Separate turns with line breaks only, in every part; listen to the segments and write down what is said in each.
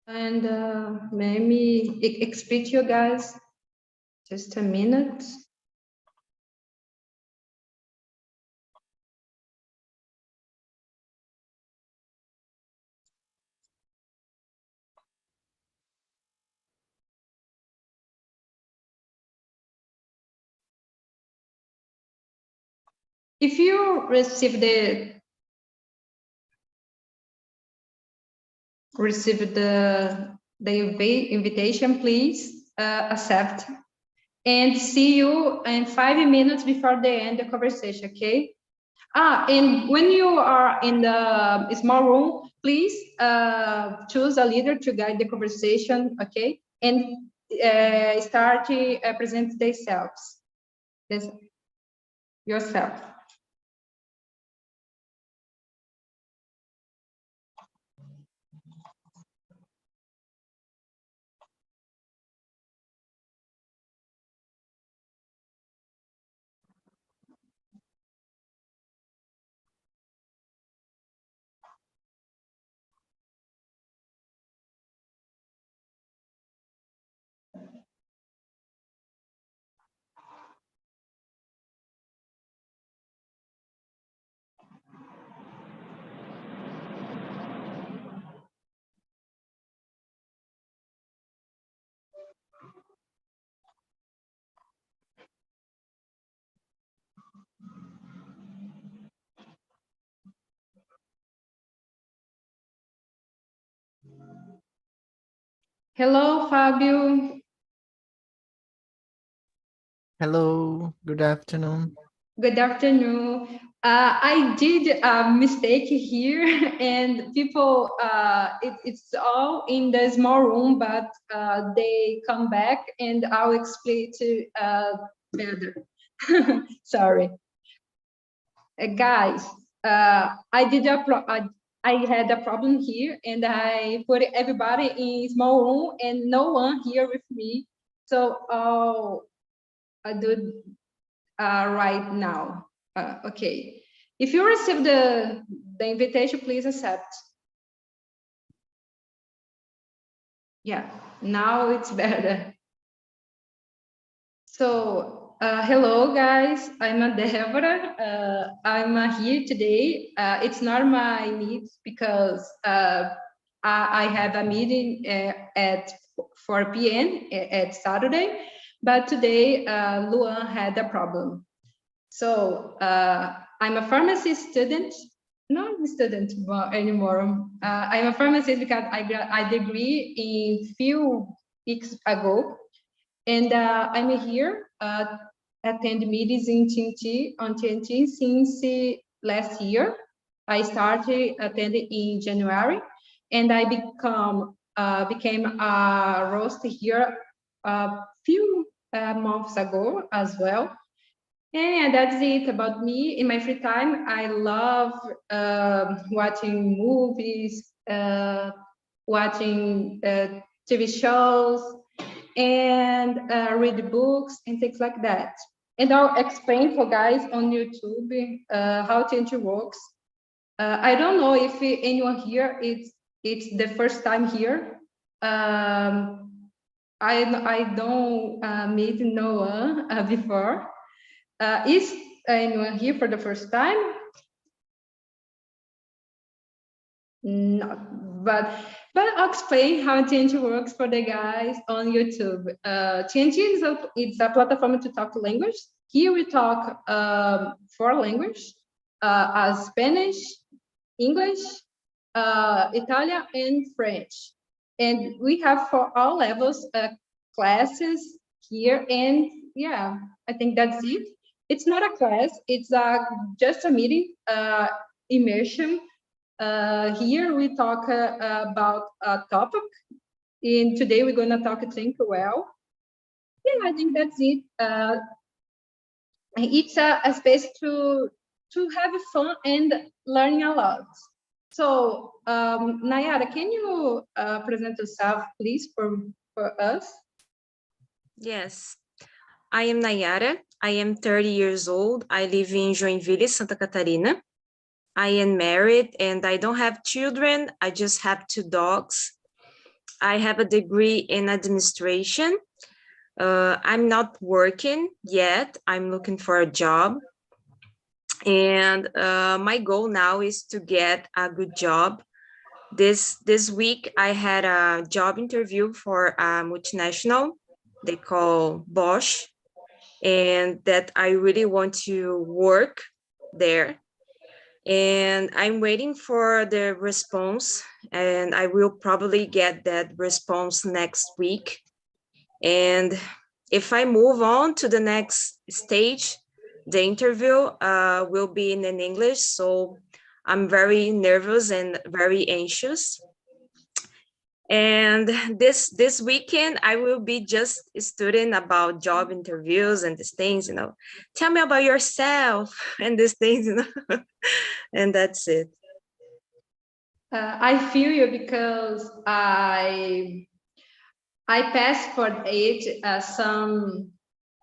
And let me explain to you guys, just a minute. If you receive the invitation, please accept, and see you in 5 minutes before the end of the conversation, okay? And when you are in the small room, please choose a leader to guide the conversation, okay? And start to present themselves, yourself. Hello, Fabio.
Hello, good afternoon.
Good afternoon. I did a mistake here, and people, it's all in the small room, but they come back, and I'll explain to better. Sorry, guys. I had a problem here, and I put everybody in small room, and no one here with me. So I do right now. Okay. If you receive the invitation, please accept. Yeah, now it's better. So, hello guys, I'm Deborah. I'm here today. It's not my needs because I have a meeting at 4 p.m. at Saturday, but today Luan had a problem. So I'm a pharmacy student, not a student anymore. I'm a pharmacist because I degree in few weeks ago, and I'm here attend meetings in TNT on TNT since last year. I started attending in January, and I became a roster here a few months ago as well. And that's it about me. In my free time, I love watching movies, watching TV shows, and read books and things like that. And I'll explain for guys on YouTube how TNT works. I don't know if anyone here it's the first time here. I don't meet no one before. Is anyone here for the first time? Not, but I'll explain how TNT works for the guys on YouTube. TNT is a platform to talk language. Here we talk 4 languages, as Spanish, English, Italian, and French. And we have for all levels classes here. And yeah, I think that's it. It's not a class, it's just a meeting, immersion. Here we talk about a topic, and today we're going to talk think well. Yeah, I think that's it. It's a space to have fun and learning a lot. So, Nayara, can you present yourself, please, for us?
Yes, I am Nayara. I am 30 years old. I live in Joinville, Santa Catarina. I am married and I don't have children. I just have 2 dogs. I have a degree in administration. I'm not working yet. I'm looking for a job. And my goal now is to get a good job. This week, I had a job interview for a multinational they call Bosch, and that I really want to work there. And I'm waiting for the response, and I will probably get that response next week. And if I move on to the next stage, the interview will be in English, so I'm very nervous and very anxious. And this weekend, I will be just studying about job interviews and these things, Tell me about yourself and these things, And that's it.
I feel you because I passed for it some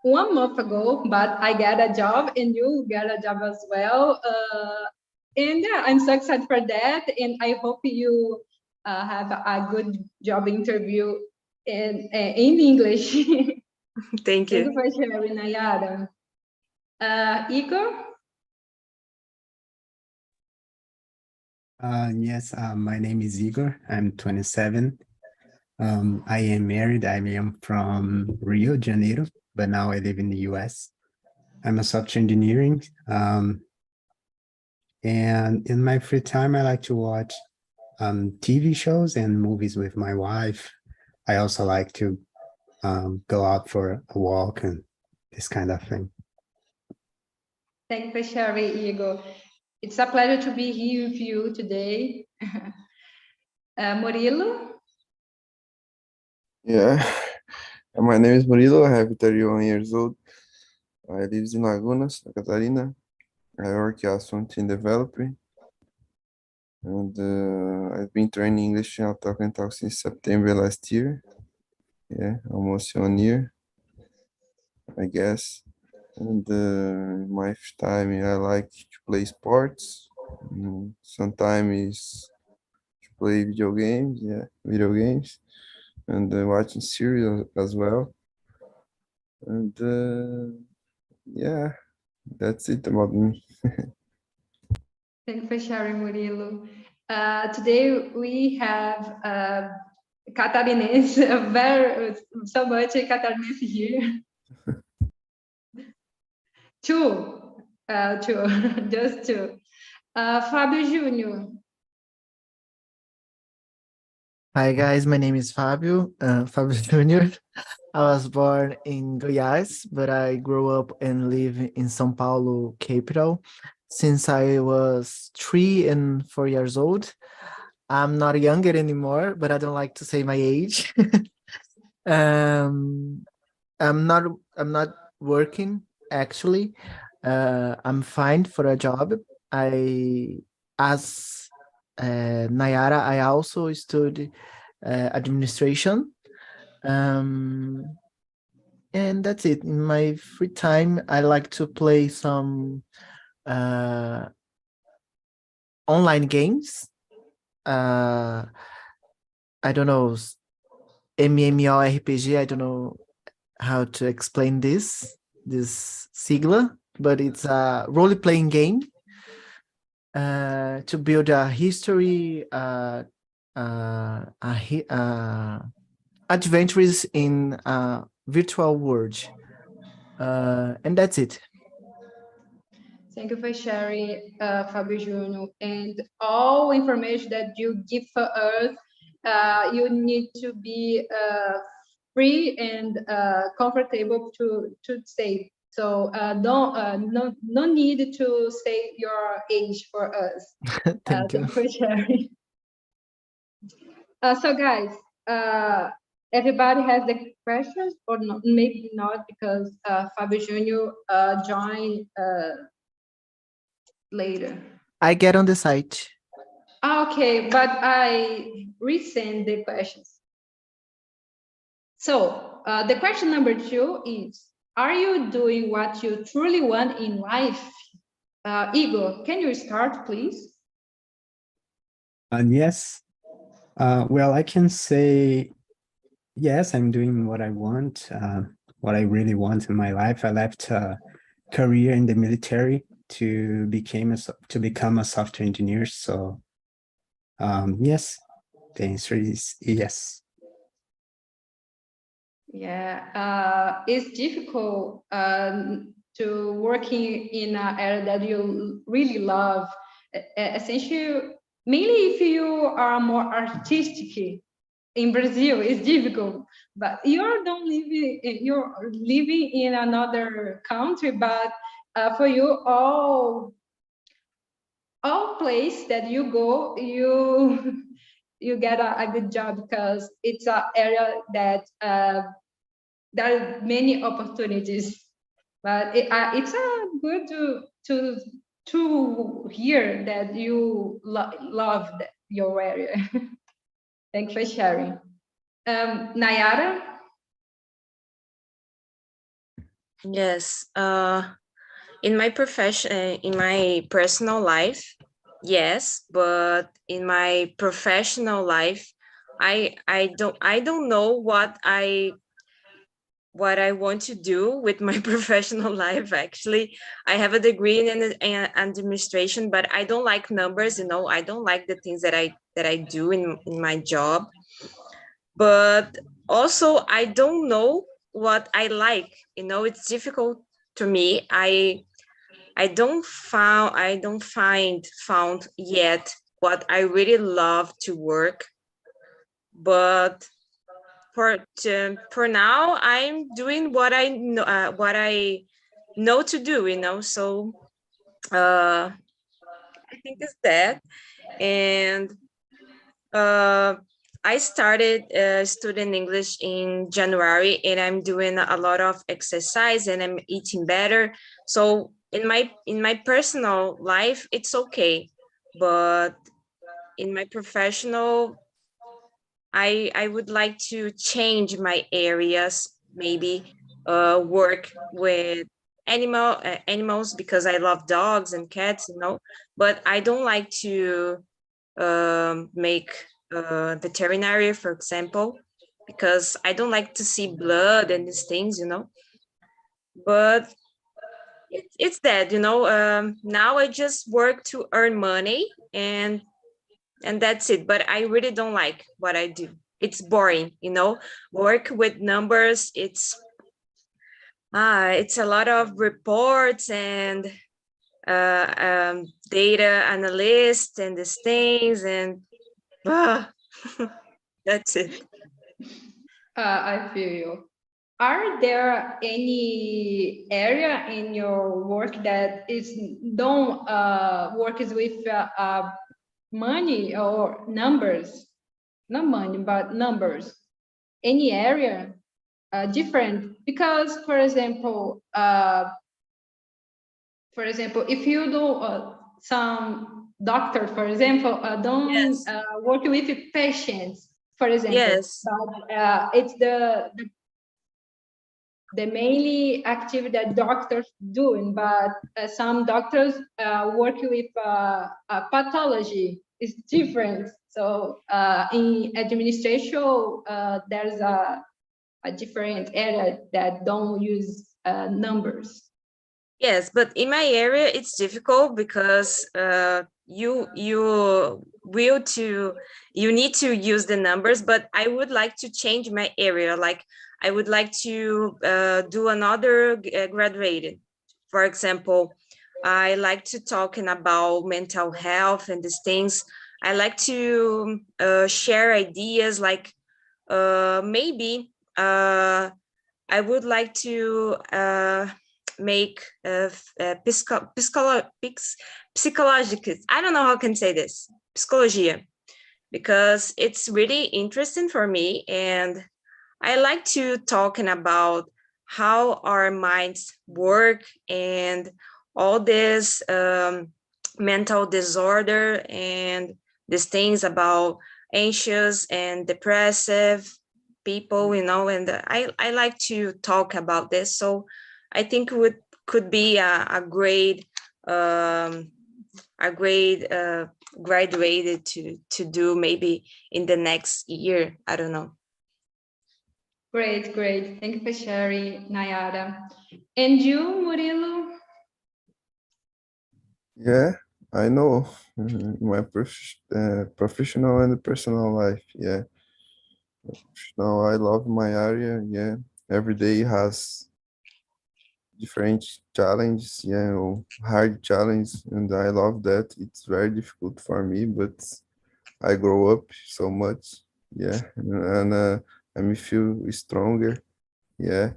1 month ago, but I got a job and you got a job as well. And yeah, I'm so excited for that. And I hope you have a good job interview in English.
Thank you.
Thank you for sharing, Nayara. Igor?
Yes, my name is Igor. I'm 27. I am married. I am from Rio de Janeiro, but now I live in the US. I'm a software engineering. And in my free time, I like to watch TV shows and movies with my wife. I also like to go out for a walk and this kind of thing.
Thank you for sharing, Igor. It's a pleasure to be here with you today. Murilo?
Yeah, my name is Murilo. I have 31 years old. I live in Laguna, Santa Catarina. I work as front-end developer. And I've been training English in TALKNTALK since September last year. Yeah, almost 1 year, I guess. And in my free time, I like to play sports. Sometimes to play video games, and watching series as well. And yeah, that's it about me.
Thank you for sharing, Murilo. Today we have Catarinense, so much Catarinense here. Two, just two. Fábio Júnior.
Hi guys, my name is Fabio, Fabio Jr. I was born in Goiás, but I grew up and live in São Paulo, capital, since I was 3 and 4 years old. I'm not younger anymore, but I don't like to say my age. I'm not working actually. I'm fine for a job. As Nayara, I also studied administration. And that's it. In my free time, I like to play some online games. I don't know, MMORPG, I don't know how to explain this sigla, but it's a role-playing game to build a history, adventures in a virtual world. And that's it.
Thank you for sharing, Fábio Júnior. And all information that you give for us, you need to be free and comfortable to say. So no need to say your age for us.
Thank you.
Thank you for sharing. So guys, everybody has the questions or not, maybe not, because Fábio Júnior joined later.
I get on the site.
Okay, but I resend the questions. So the question number 2 is, are you doing what you truly want in life? Igor, can you start, please?
And yes,
Well, I can say, yes, I'm doing what I want, what I really want in my life. I left a career in the military to become a software engineer. So, yes, the answer is yes.
Yeah, it's difficult to working in an area that you really love. Essentially, mainly if you are more artistic. In Brazil, it's difficult, but you're living in another country, but for you, all place that you go, you you get a good job because it's an area that there are many opportunities. But it's good to hear that you love your area. Thanks for sharing. Nayara?
Yes. In my profession, in my personal life, yes, but in my professional life, I don't know what I want to do with my professional life. Actually, I have a degree in administration, but I don't like numbers. You know, I don't like the things that I do in my job. But also, I don't know what I like. You know, it's difficult to me. I don't found yet what I really love to work, but for now I'm doing what I know to do, you know. So I think it's that. And I started studying English in January, and I'm doing a lot of exercise and I'm eating better. So in my personal life, it's okay, but in my professional, I would like to change my areas, maybe work with animals because I love dogs and cats, you know. But I don't like to make veterinary, for example, because I don't like to see blood and these things, you know. But it's that, you know. Now I just work to earn money, and that's it. But I really don't like what I do. It's boring, you know. Work with numbers, it's a lot of reports and data analyst and these things, and that's it.
I feel you. Are there any area in your work that is don't works with money or numbers? Not money, but numbers. Any area different? Because, for example, if you do some doctor, for example, don't
Yes.
work with patients, for example.
Yes.
But it's the mainly activity that doctors doing, but some doctors work with pathology. It's different. So in administration, there's a different area that don't use numbers.
Yes, but in my area it's difficult because you need to use the numbers. But I would like to change my area. Like I would like to do another graduated. For example, I like to talking about mental health and these things. I like to share ideas. Like maybe I would like to make psychological. I don't know how I can say this. Psicologia, because it's really interesting for me, and I like to talking about how our minds work and all this mental disorder and these things about anxious and depressive people, you know. And I like to talk about this. So I think could be a great graduated to do maybe in the next year. I don't know.
Great, great. Thank you for sharing, Nayara. And you, Murilo?
Yeah, I know. My professional and personal life. Yeah, now I love my area. Yeah, every day has different challenges. Yeah, or hard challenge, and I love that. It's very difficult for me, but I grow up so much. Yeah, and I me feel stronger. Yeah,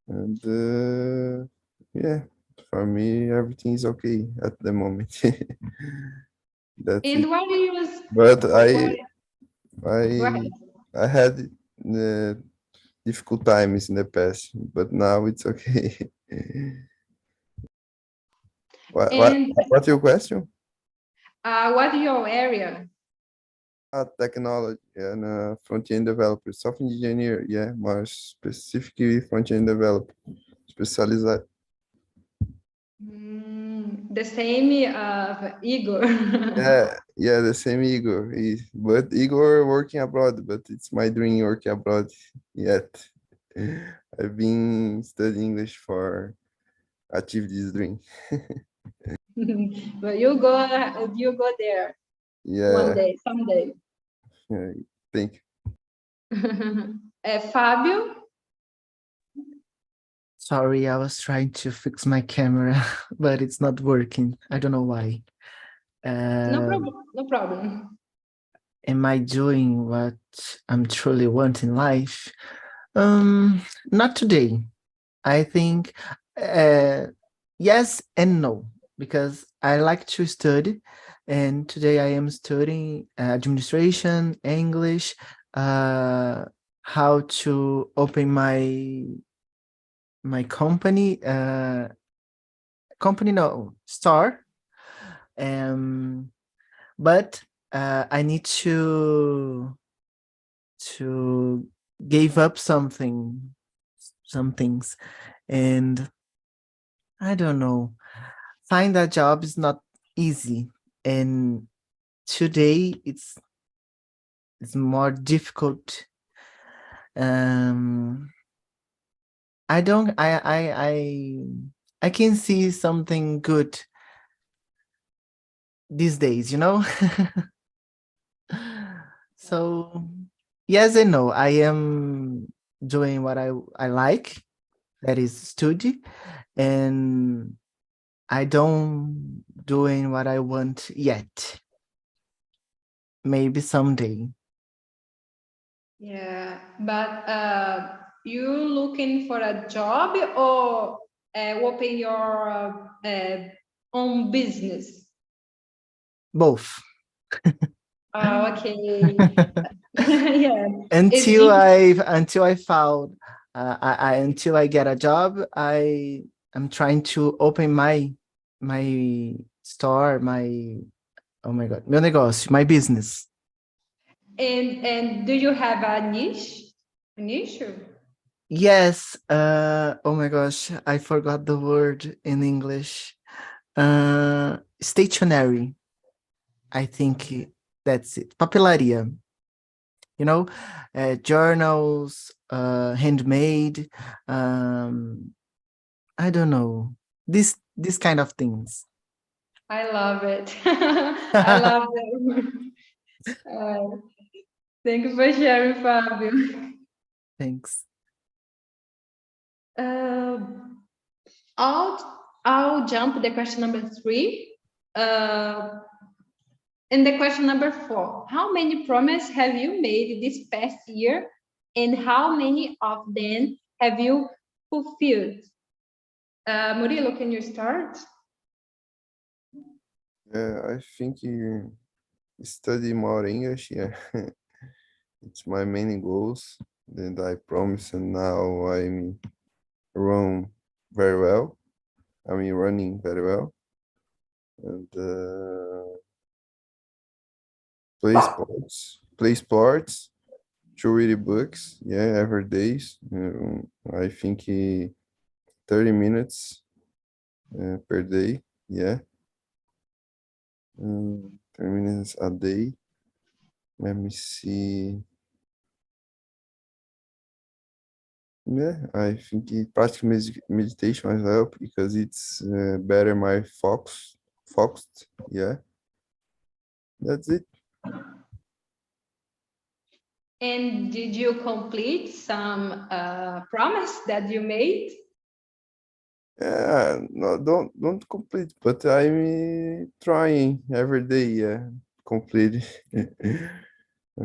and yeah, for me everything is okay at the moment. That's it.
And what do you
But
what, go
I
ahead.
I had difficult times in the past, but now it's okay.
And
What's your question?
what is your area?
Technology and front-end developer, software engineer, yeah, more specifically front-end developer, specialized.
The same of Igor.
Yeah, the same Igor. But Igor working abroad, but it's my dream working abroad yet. I've been studying English for achieve this dream.
But you go there one
Yeah,
day, someday.
yeah, thank
Fábio?
Sorry, I was trying to fix my camera, but it's not working. I don't know why.
No
Uh,
problem, no problem.
am I doing what I'm truly want in life? Not today. I think yes and no, because I like to study, and today I am studying administration, English, how to open my company no store, um, but I need to give up some things, and I don't know. Find a job is not easy, and today it's more difficult. Um, I don't. I can see something good these days. So yes and no. I am doing what I like, that is study, and I don't doing what I want yet. Maybe someday.
Yeah, but you looking for a job or open your own business?
Both.
Oh, okay. Yeah, it's
until
difficult.
I found until I get a job, I'm trying to open my store, my oh my god, meu negócio, my business.
And do you have a niche? A niche?
Yes. Oh my gosh, I forgot the word in English. Stationery. I think that's it. Papelaria. Journals, handmade. I don't know, this kind of things.
I love it. I love it. Uh, thank you for sharing, Fabio.
Thanks.
Uh, I'll jump to the question number 3. And the question number 4, how many promises have you made this past year, and how many of them have you fulfilled? Murilo, can you start?
Yeah, I think you study more English. Yeah, it's my main goals that I promise, and now I'm run very well. I mean, running very well, and play sports, to read books. Yeah, every days. I think 30 minutes per day. Yeah. 30 minutes a day. Let me see. Yeah, I think practice meditation will help because it's better my focused. Yeah, that's it.
And did you complete some promise that you made?
Yeah, no, don't complete, but I'm trying every day. Yeah, complete.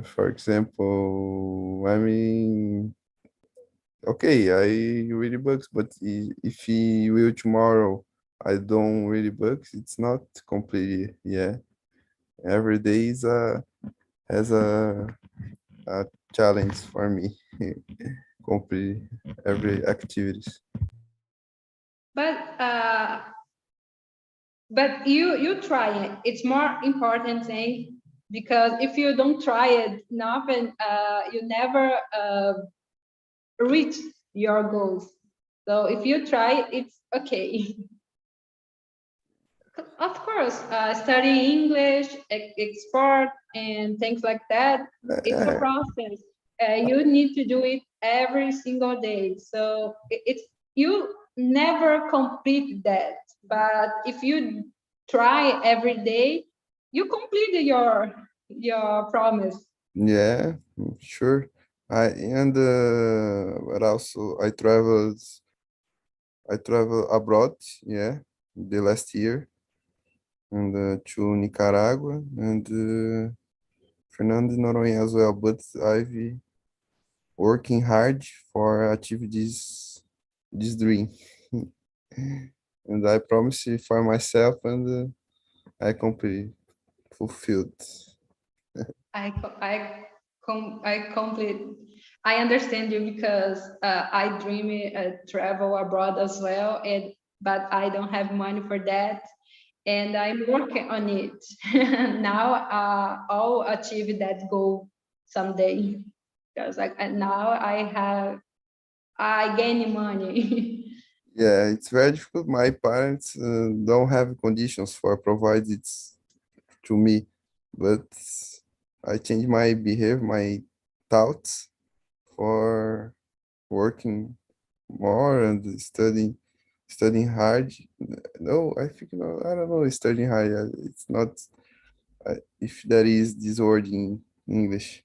For example, I mean, okay, I read books, but if he will tomorrow, I don't read books. It's not complete. Yeah, every day is has a challenge for me. Complete every activities.
But you try it. It's more important thing, because if you don't try it, nothing, you never reach your goals. So if you try, it's okay. Of course, study English, export, and things like that. It's a
Uh,
process. You need to do it every single day. So it's, you never complete that. But if you try every day, you complete your promise.
yeah, sure. But also I travel abroad, yeah, the last year, and to Nicaragua and Fernando de Noronha as well. But I've working hard for achieve this dream, and I promise it for myself, and I complete fulfilled.
I complete. I understand you, because I dream travel abroad as well, but I don't have money for that, and I'm working on it. Now I'll achieve that goal someday, because now I gain money.
Yeah, it's very difficult. My parents don't have conditions for provide it to me, but I change my behavior, my thoughts for working more and studying hard. No, I think no, I don't know, studying hard. It's not if that is this word in English.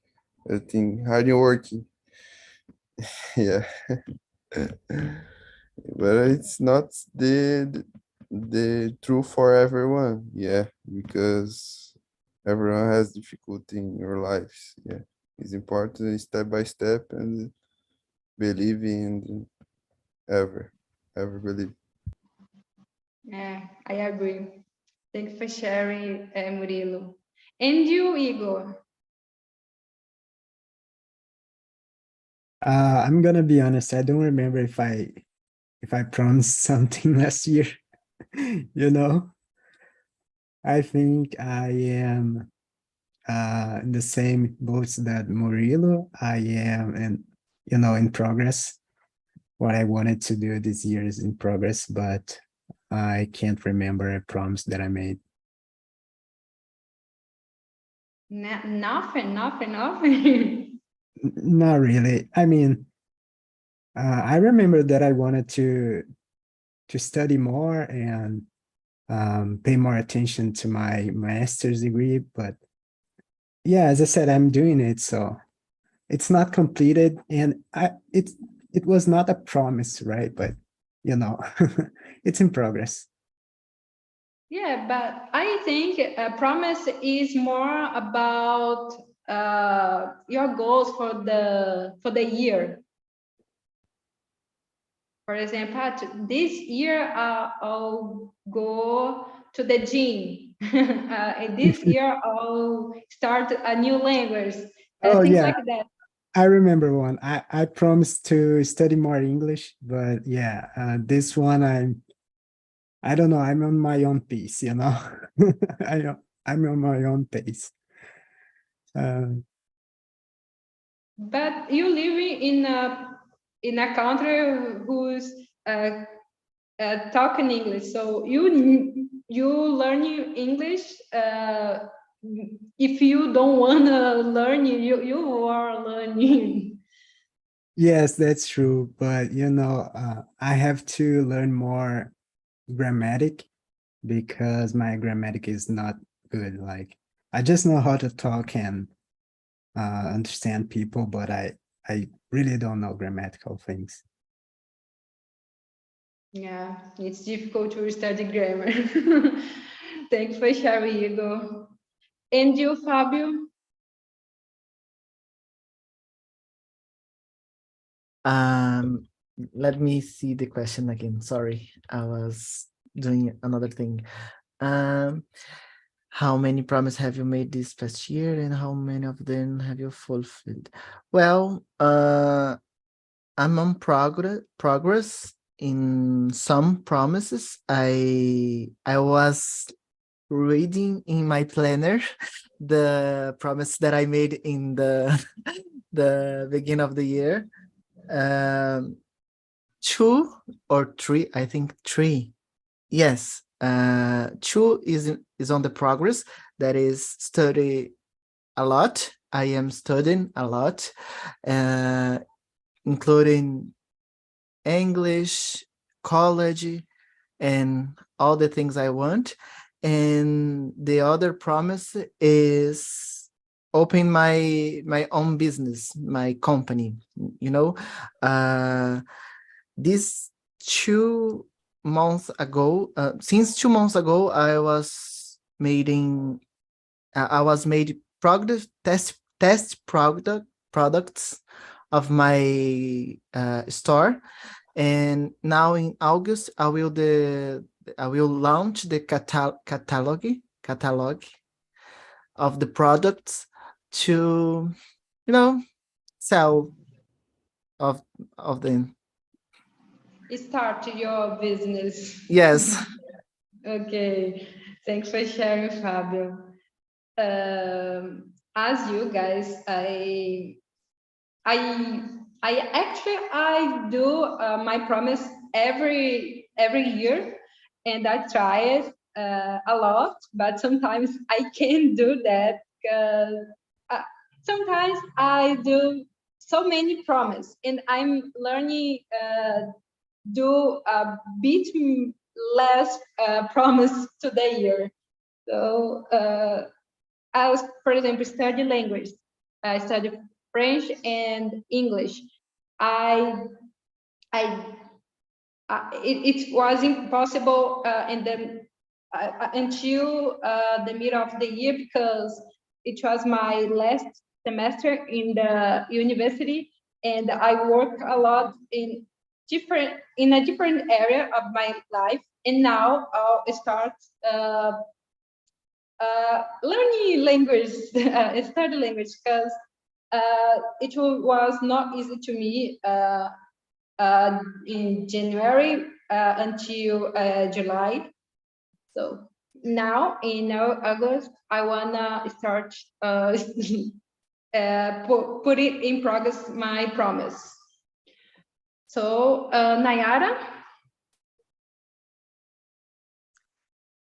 I think hard working. Yeah. But it's not the truth for everyone. Yeah, because everyone has difficulty in your lives. Yeah, it's important step by step and believe in ever believe.
Yeah, I agree. Thank you for sharing, Murilo. And you, Igor?
I'm gonna be honest. I don't remember if I promised something last year. You know, I think I am in the same boats that Murilo. I am, and in progress. What I wanted to do this year is in progress, but I can't remember a promise that I made.
Nothing.
Not really. I mean, I remember that I wanted to study more and pay more attention to my master's degree, but yeah, as I said, I'm doing it, so it's not completed, and it was not a promise, right? But it's in progress.
Yeah, but I think a promise is more about your goals for the year. For example, this year I'll go to the gym. And this year I'll start a new language.
Oh
Things
yeah,
like that.
I remember one. I promised to study more English, but yeah, this one I don't know. I'm on my own pace, I'm on my own pace.
But you live in a country who's talking English, so you learn English if you don't wanna learn, you are learning.
Yes, that's true. But I have to learn more grammatic because my grammatic is not good. Like I just know how to talk and understand people, but I really don't know grammatical things.
Yeah, it's difficult to study grammar. Thanks for sharing, Igor. And you, Fabio?
Let me see the question again. Sorry, I was doing another thing. How many promises have you made this past year, and how many of them have you fulfilled? Well, I'm on progress in some promises. I was reading in my planner the promise that I made in the the beginning of the year. Um, 2 or 3, I think 3. Yes, 2 is on the progress. That is study a lot. I am studying a lot, including English, college, and all the things I want. And the other promise is open my own business, my company. You know, this 2 months ago, since 2 months ago, I was made product test products of my store, and now in August I will launch the catalog of the products to sell of them.
Start your business.
Yes.
Okay, thanks for sharing, Fabio. As you guys, I do my promise every year, and I try it a lot, but sometimes I can't do that because sometimes I do so many promises, and I'm learning do a bit less promise to the year. So I was, for example, study language. I study French and English. I it was impossible until the middle of the year, because it was my last semester in the university, and I work a lot in a different area of my life, and now I'll start learning language, study language, because it was not easy to me in January until July. So now in August, I wanna start put it in progress my promise. So Nayara.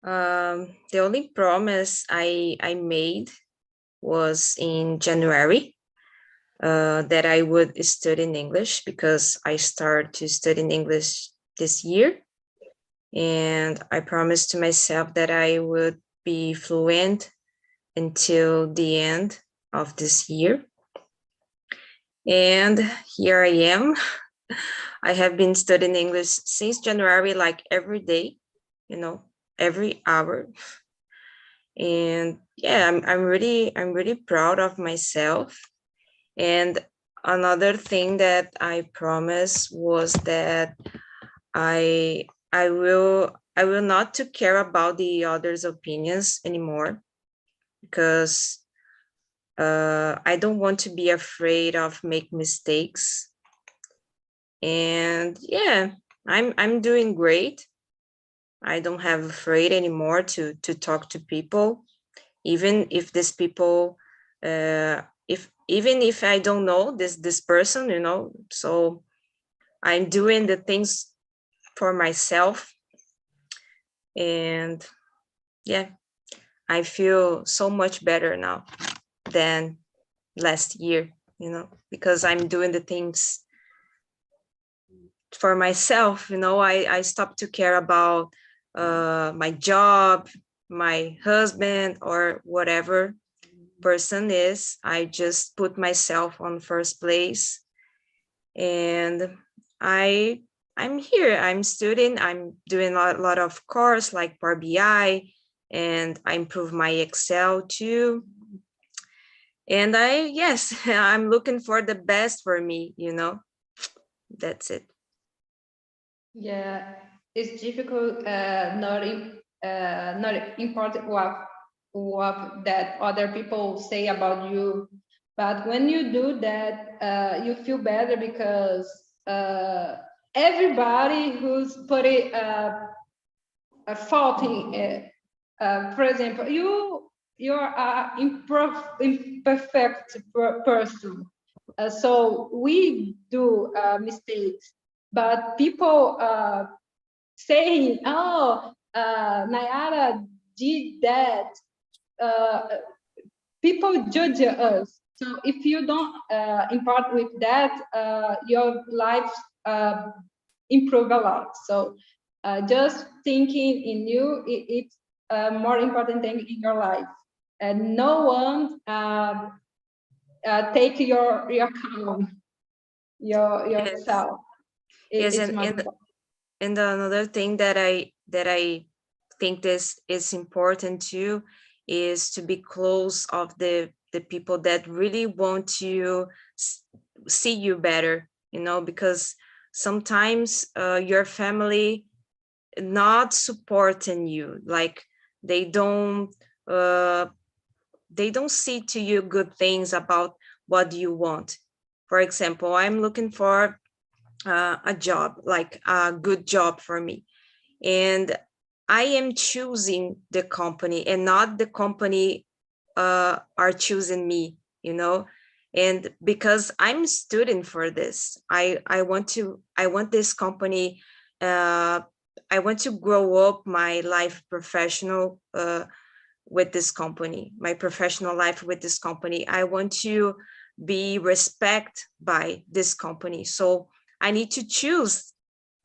The only promise I made was in January, that I would study in English, because I started to study in English this year. And I promised to myself that I would be fluent until the end of this year. And here I am. I have been studying English since January, like every day, every hour. And yeah, I'm really proud of myself. And another thing that I promised was that I will not to care about the others' opinions anymore, because I don't want to be afraid of make mistakes. And yeah, I'm doing great. I don't have afraid anymore to talk to people, even if these people, even if I don't know this person, So I'm doing the things for myself, and yeah, I feel so much better now than last year, you know, because I'm doing the things for myself. You know, I stopped to care about my job, my husband, or whatever person is. I just put myself on first place, and I'm here. I'm studying. I'm doing a lot of course like Power BI, and I improve my Excel too. And yes, I'm looking for the best for me, you know. That's it.
Yeah, it's difficult, not important what that other people say about you, but when you do that, you feel better because everybody who's putting a fault in, for example, you're an imperfect person, so we do mistakes, but people saying, "Oh, Nayara did that." People judge us. So if you don't impart with that, your life improve a lot. So just thinking in you, it's a more important thing in your life. And no one take your calm, yourself.
Yes,
It's much
and another thing that I think this is important too is to be close of the people that really want to see you better, you know, because sometimes your family not supporting you, like they don't see to you good things about what you want. For example, I'm looking for a job, like a good job for me, and I am choosing the company and not the company are choosing me, you know. And because I'm studying for this, I want this company, I want to grow up my life professional with this company, my professional life with this company. I want to be respected by this company, so I need to choose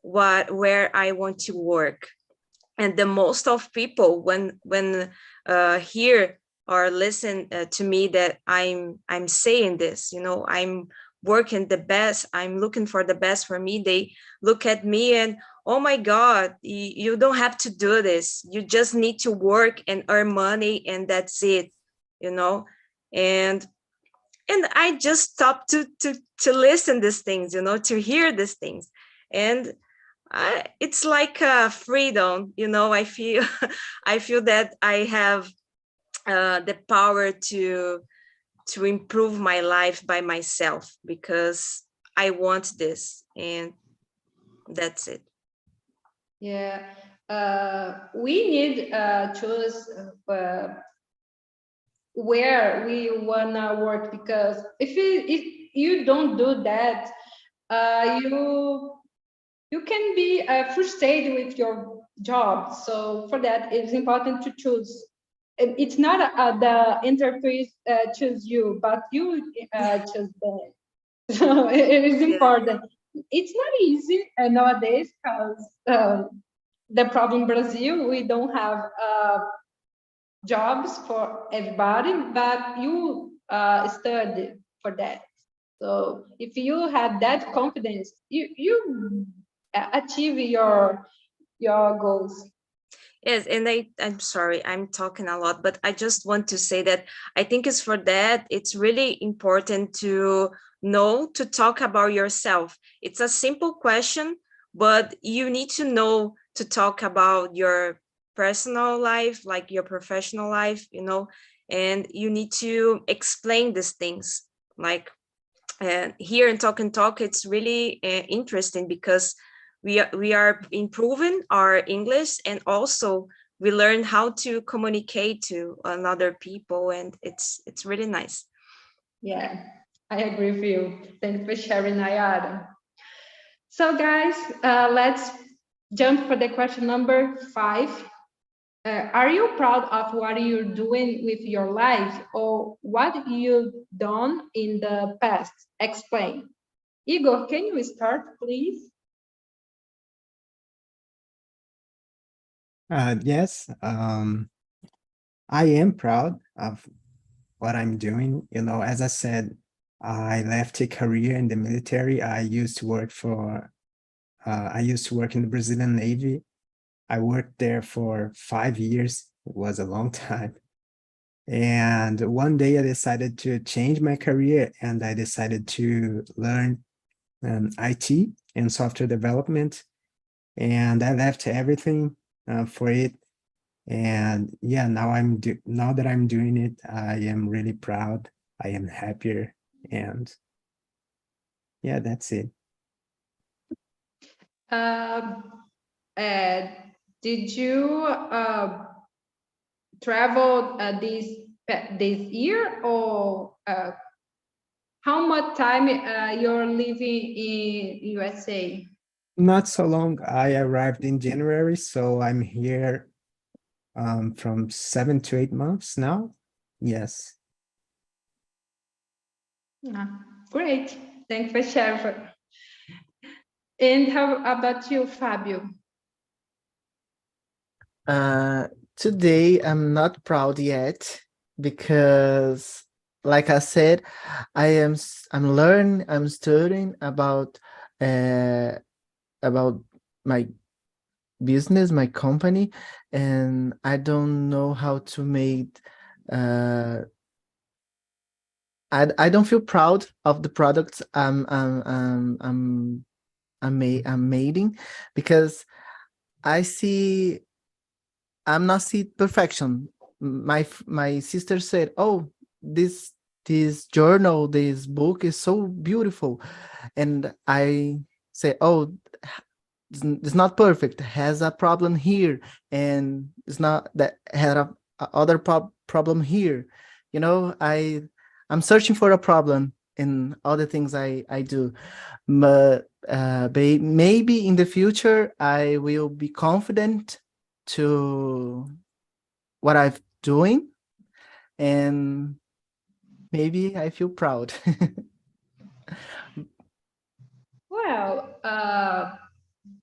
where I want to work. And the most of people when hear or listen to me that I'm saying this, you know, I'm working the best, I'm looking for the best for me, they look at me and, oh my God, you don't have to do this, you just need to work and earn money and that's it, you know. and I just stopped to listen these things, you know, to hear these things. And it's like freedom, you know. I feel I feel that I have the power to improve my life by myself because I want this, and that's it.
Yeah, we need choose where we wanna work, because if you don't do that, you can be frustrated with your job. So for that, it's important to choose. And it's not the enterprise choose you, but you choose them. So it is important. It's not easy nowadays because the problem in Brazil, we don't have jobs for everybody, but you study for that. So if you have that confidence, you achieve your goals.
Yes, and I'm sorry, I'm talking a lot, but I just want to say that I think it's for that, it's really important to know to talk about yourself. It's a simple question, but you need to know to talk about your personal life, like your professional life, you know, and you need to explain these things. Like here in Talk and Talk, it's really interesting because we are improving our English, and also we learn how to communicate to another people, and it's really nice.
Yeah, I agree with you. Thanks for sharing, Nayara. So guys, let's jump for the question number 5. are you proud of what you're doing with your life or what you've done in the past? Explain. Igor, can you start, please?
Yes, I am proud of what I'm doing. You know, as I said, I left a career in the military. I used to work in the Brazilian Navy. I worked there for 5 years. It was a long time. And one day I decided to change my career and I decided to learn IT and software development. And I left everything for it. And yeah, now that I'm doing it, I am really proud. I am happier. And yeah, that's it.
Did you travel this year, or how much time you're living in USA?
Not so long. I arrived in January, so I'm here from 7 to 8 months now. Yes.
Great. Thanks for sharing. And how about you, Fabio?
Today I'm not proud yet because, like I said, I'm studying about my business, my company, and I don't know how to make I don't feel proud of the products I'm making, because I'm not see perfection. My sister said, "Oh, this journal, this book is so beautiful," and I say, "Oh, it's not perfect. It has a problem here, and it's not that had a other problem here." You know, I'm searching for a problem in all the things I do, but maybe in the future I will be confident to what I'm doing, and maybe I feel proud.
Well,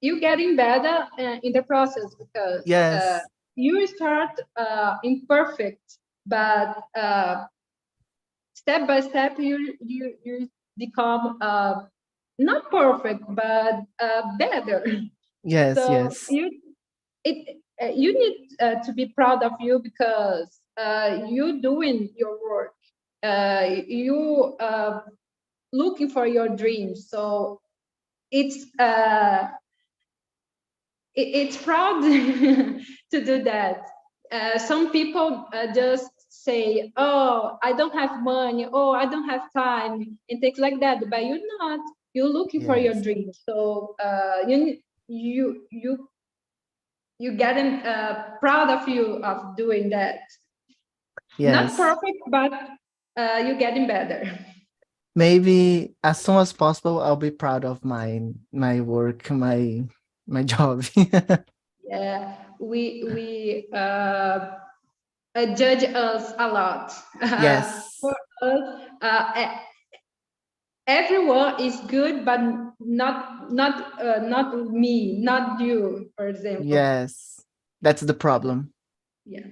you're getting better in the process, because
Yes.
you start imperfect, but step by step you become not perfect, but better.
Yes,
So
yes.
you need to be proud of you, because you doing your work. You looking for your dreams. So it's it's proud to do that. Some people just say, "Oh, I don't have money. Oh, I don't have time," and things like that. But you're not. You're looking for your
Yes.
dreams. So you getting proud of you of doing that. Not
Yes.
perfect, but you're getting better.
Maybe as soon as possible I'll be proud of my work, my job.
Yeah, we judge us a lot. For
Yes.
us, everyone is good, but not me, not you, for example.
Yes. That's the problem.
Yeah,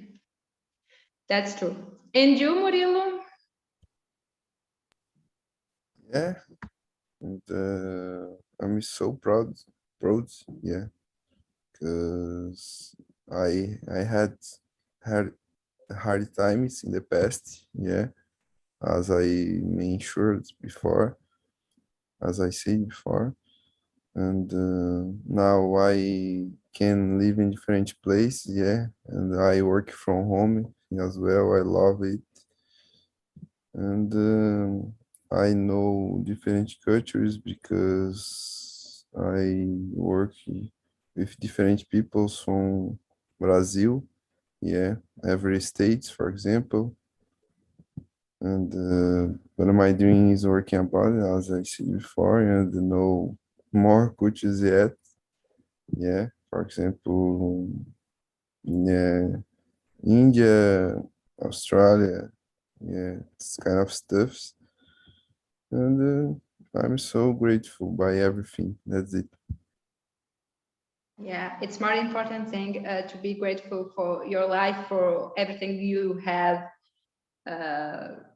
that's true. And you, Murilo?
Yeah, and I'm so proud, yeah, because I had hard times in the past, yeah, as I mentioned before, as I said before, and now I can live in different places, yeah, and I work from home as well. I love it, and I know different cultures because I work with different people from Brazil, yeah, every state, for example. And what am I doing is working about it, as I said before, and know more cultures yet. Yeah, for example, yeah, India, Australia, yeah, this kind of stuffs. And I'm so grateful by everything. That's it.
Yeah, it's more important thing to be grateful for your life, for everything you have,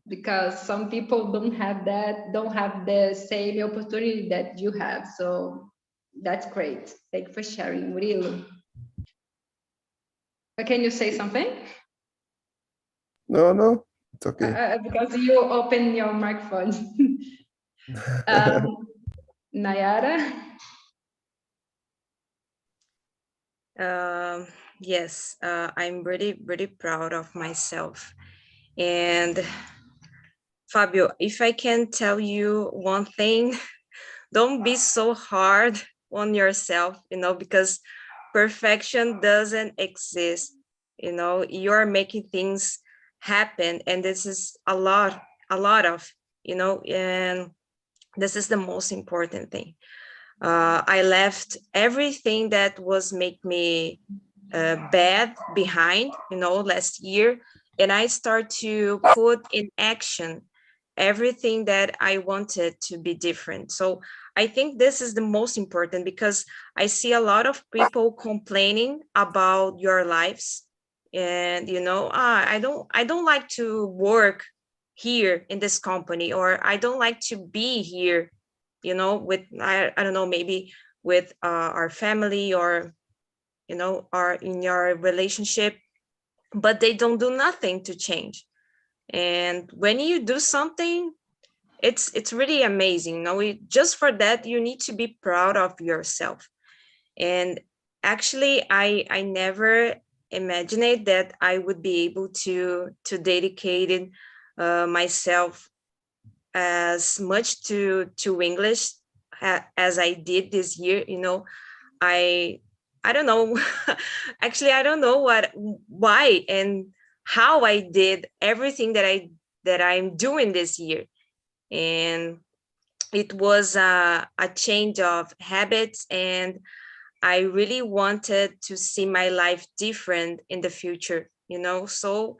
because some people don't have that, don't have the same opportunity that you have. So that's great. Thank you for sharing, Murilo. Can you say something?
No, it's okay.
Because you open your microphone. Nayara?
Yes, I'm really proud of myself. And Fabio, if I can tell you one thing, don't be so hard on yourself, because perfection doesn't exist. You're making things happen, and this is a lot of, and this is the most important thing. I left everything that was make me bad behind, last year, and I start to put in action everything that I wanted to be different. So I think this is the most important, because I see a lot of people complaining about your lives, and I don't like to work here in this company, or I don't like to be here, with I don't know, maybe with our family, or are in your relationship, but they don't do nothing to change. And when you do something, it's really amazing. Just for that, you need to be proud of yourself. And actually, I never imagined that I would be able to dedicate myself as much to English as I did this year. I I don't know. Actually, I don't know why and how I did everything that I'm doing this year. And it was a change of habits, and I really wanted to see my life different in the future. So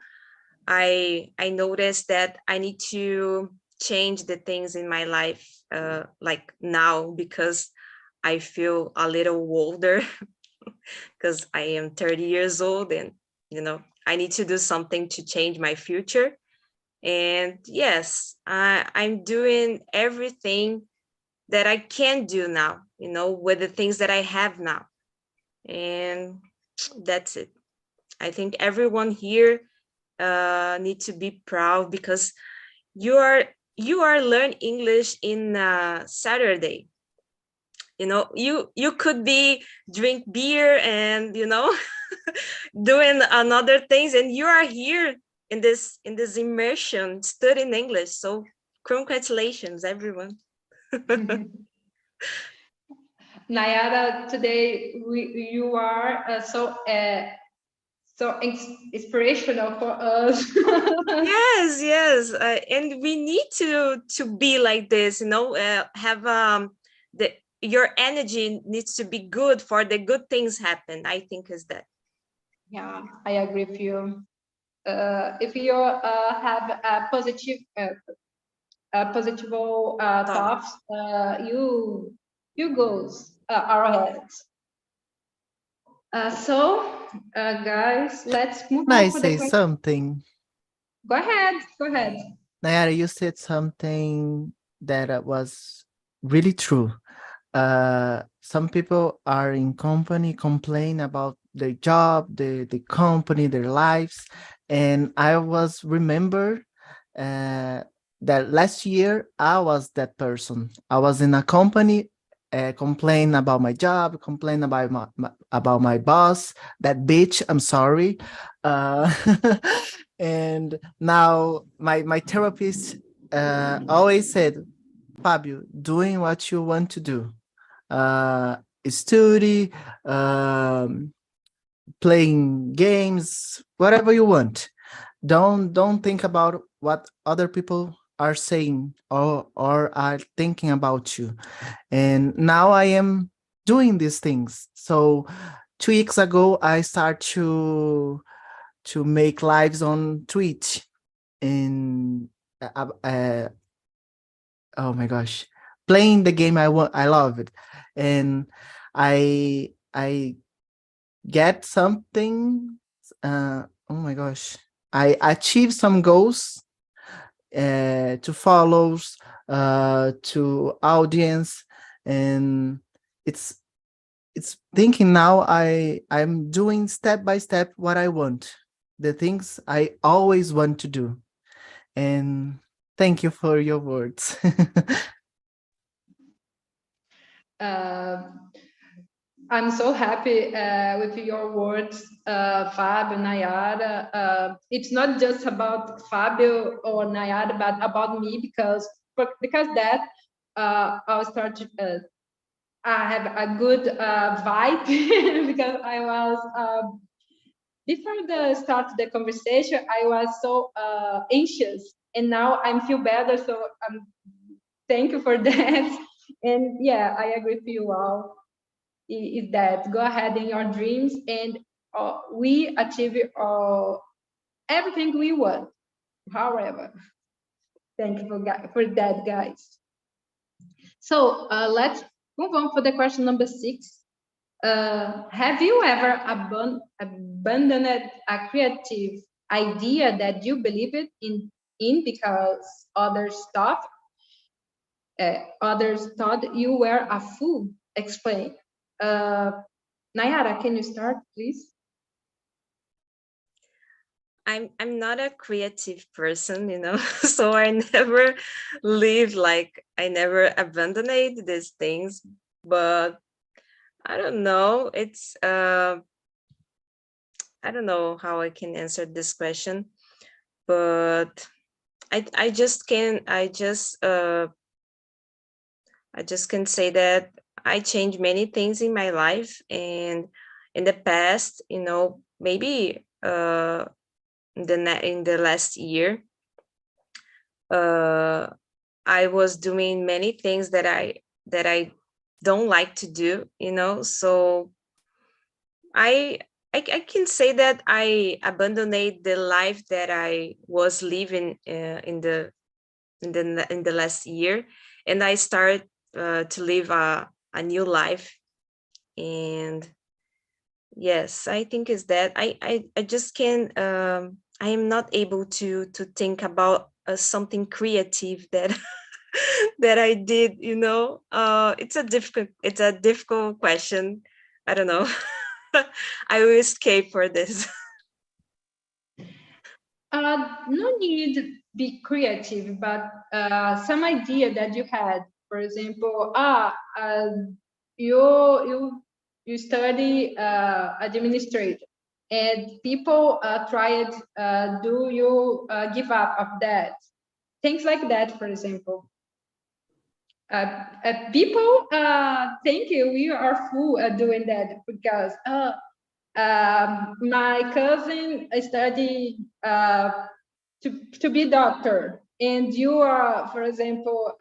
I noticed that I need to change the things in my life, like now, because I feel a little older, because I am 30 years old, and I need to do something to change my future. And yes, I'm doing everything that I can do now, with the things that I have now. And that's it. I think everyone here need to be proud, because you are learn English in Saturday. You could be drink beer and doing another things, and you are here in this immersion studying English. So congratulations, everyone.
Nayara, today you are so inspirational for us.
Yes, and we need to be like this. Have the your energy needs to be good for the good things happen. I think is that.
Yeah, I agree with you. If you have a positive thoughts, you goes our heads. Guys, let's move
Can I
on for the
say
question.
something?
Go ahead. Go ahead.
Nayara, you said something that was really true. Some people are in company complain about their job, the company, their lives. And I was remember that last year I was that person. I was in a company, complain about my job, complain about about my boss, that bitch. I'm sorry. Uh, and now my therapist always said, Fabio, doing what you want to do, study, um, playing games, whatever you want. Don't think about what other people are saying or are thinking about you. And now I am doing these things. So 2 weeks ago, I start to make lives on Twitch, and oh my gosh, playing the game I love it, and I get something. Oh my gosh, I achieve some goals, to follows, to audience, and it's thinking now I'm doing step by step what I want, the things I always want to do. And thank you for your words.
I'm so happy with your words, Fabio, Nayara. It's not just about Fabio or Nayara, but about me, because that I'll start to, I have a good vibe because I was before the start of the conversation, I was so anxious, and now I feel better. So thank you for that. And yeah, I agree with you all. Is that go ahead in your dreams, and we achieve everything we want. However, thank you for that, guys. So let's move on for the question number 6. Have you ever abandoned a creative idea that you believed in because others thought you were a fool? Explain. Nayara, can you start, please?
I'm not a creative person, so I never live like I never abandoned these things, but I don't know. It's I don't know how I can answer this question, but I just can say that I changed many things in my life, and in the past, maybe in the last year, I was doing many things that I don't like to do, so I can say that I abandoned the life that I was living in the last year, and I started to live a new life. And yes, I think is that I just can I am not able to think about something creative that that I did, it's a difficult question. I don't know. I will escape for this.
No need to be creative, but some idea that you had. For example, you study administrator, and people tried. Do you give up of that? Things like that, for example. People think we are fool at doing that because my cousin studied to be doctor, and you are, for example,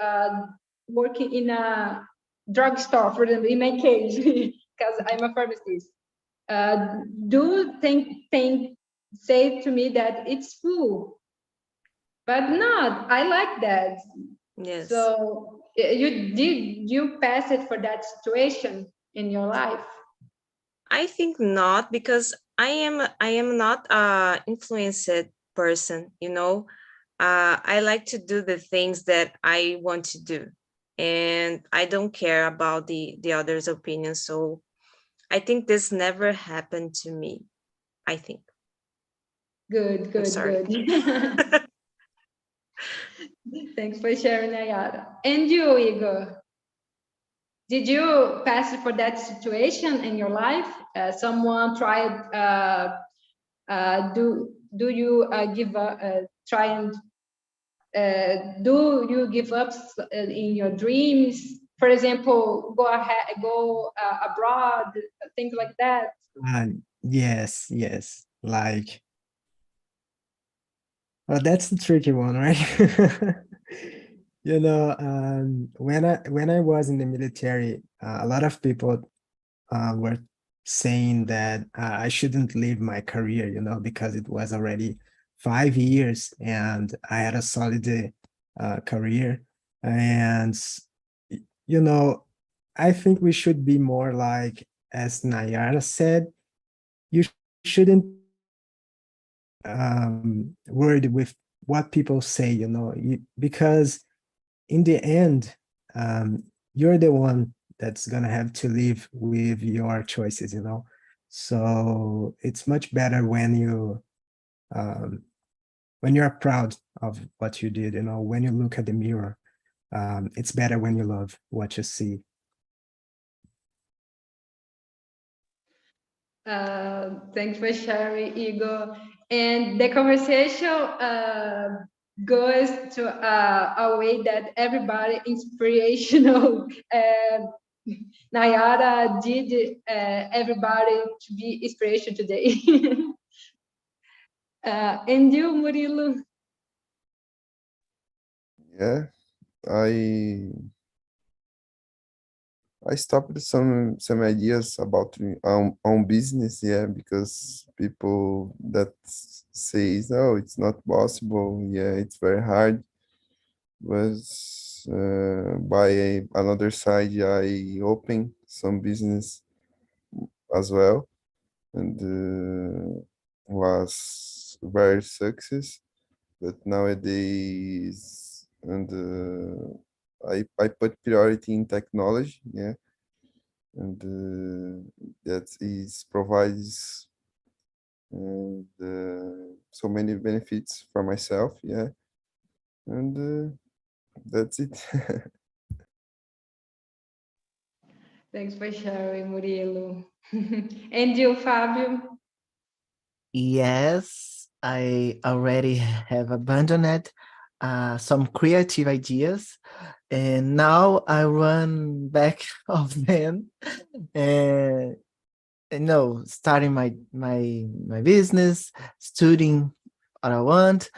working in a drugstore, for example, in my case, because I'm a pharmacist. Do say to me that it's fool, but not. I like that.
Yes.
So you pass it for that situation in your life?
I think not, because I am not a influenced person, I like to do the things that I want to do, and I don't care about the others' opinions. So I think this never happened to me, I think.
Good. Thanks for sharing, Nayara. And you, Igor? Did you pass for that situation in your life? Someone tried, do you give up, try and do you give up in your dreams? For example, go abroad, things like that.
Yes. Like, well, that's the tricky one, right? When I was in the military, a lot of people were saying that I shouldn't leave my career, because it was already 5 years and I had a solid career. And, I think we should be more like, as Nayara said, you shouldn't worried with what people say, because in the end, you're the one that's gonna have to live with your choices, So it's much better when you're proud of what you did, when you look at the mirror. It's better when you love what you see.
Thanks for sharing, Igor. And the conversation goes to a way that everybody inspirational. Nayara did everybody to be inspiration today. And you, Murilo?
Yeah, I stopped some ideas about own business, yeah, because people that says, oh, it's not possible, yeah, it's very hard. Was by another side, I opened some business as well, and was very success. But nowadays, and I put priority in technology, yeah, and that is provides so many benefits for myself, yeah, and that's it.
Thanks for sharing, Murilo. And you, Fabio?
Yes, I already have abandoned some creative ideas, and now I run back of them, and starting my business, studying what I want.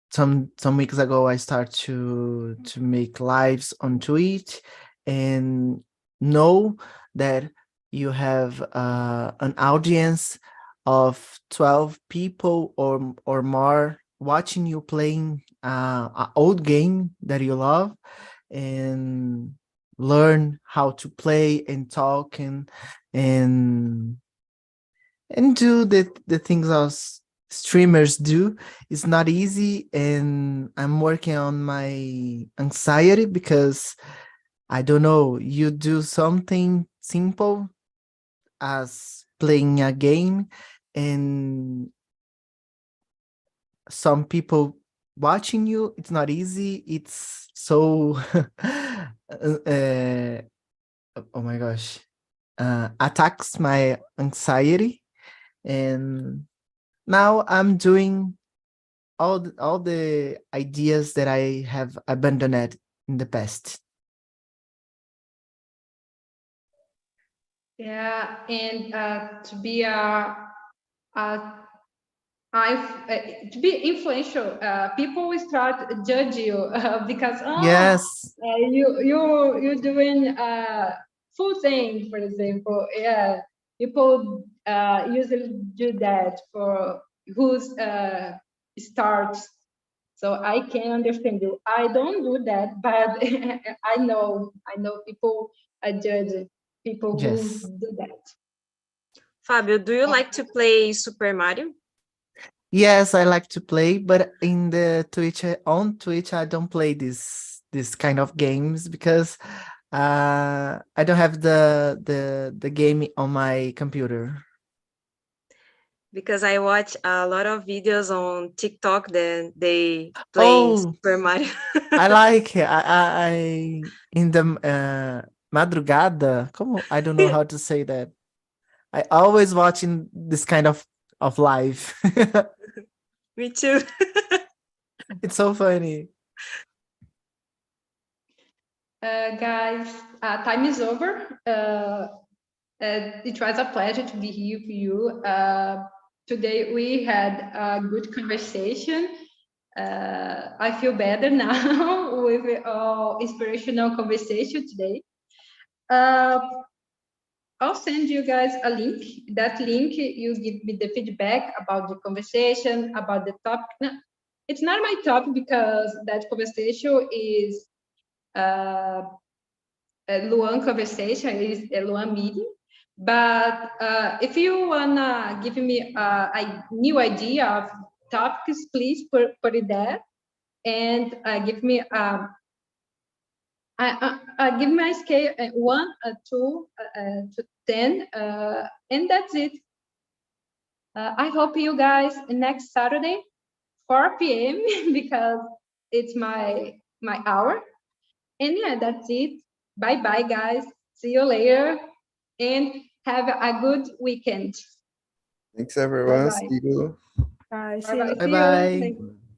Some weeks ago, I start to make lives on Twitch, and know that you have an audience of 12 people or more watching you playing an old game that you love, and learn how to play and talk and do the things us streamers do. It's not easy, and I'm working on my anxiety because I don't know, you do something simple as playing a game, and some people watching you, it's not easy. It's so oh my gosh, attacks my anxiety. And now I'm doing all the ideas that I have abandoned in the past.
Yeah, and to be influential, people will start judge you because
Yes,
you're doing full thing, for example. Yeah, people usually do that for who's starts. So I can understand you. I don't do that, but I know people judge people who
yes.
do that.
Fabio, do you like to play Super Mario?
Yes, I like to play, but in the Twitch, on Twitch, I don't play this kind of games because I don't have the game on my computer.
Because I watch a lot of videos on TikTok that they play
Oh,
Super Mario.
I like it. I in the madrugada. Como? I don't know how to say that. I always watching this kind of live.
Me too.
It's so funny.
Guys, time is over. It was a pleasure to be here with you. Today we had a good conversation. I feel better now with our inspirational conversation today. I'll send you guys a link. That link, you give me the feedback about the conversation, about the topic. No, it's not my topic because that conversation is a Luan conversation, is a Luan meeting. But if you wanna give me a new idea of topics, please put it there and give me I give my scale 1, 2 to 10, and that's it. I hope you guys next Saturday, 4 p.m. because it's my hour. And yeah, that's it. Bye bye, guys. See you later, and have a good weekend.
Thanks, everyone.
Bye-bye.
See you.
Bye. See you
Bye-bye.
next
Bye
See you.
bye.
Thank-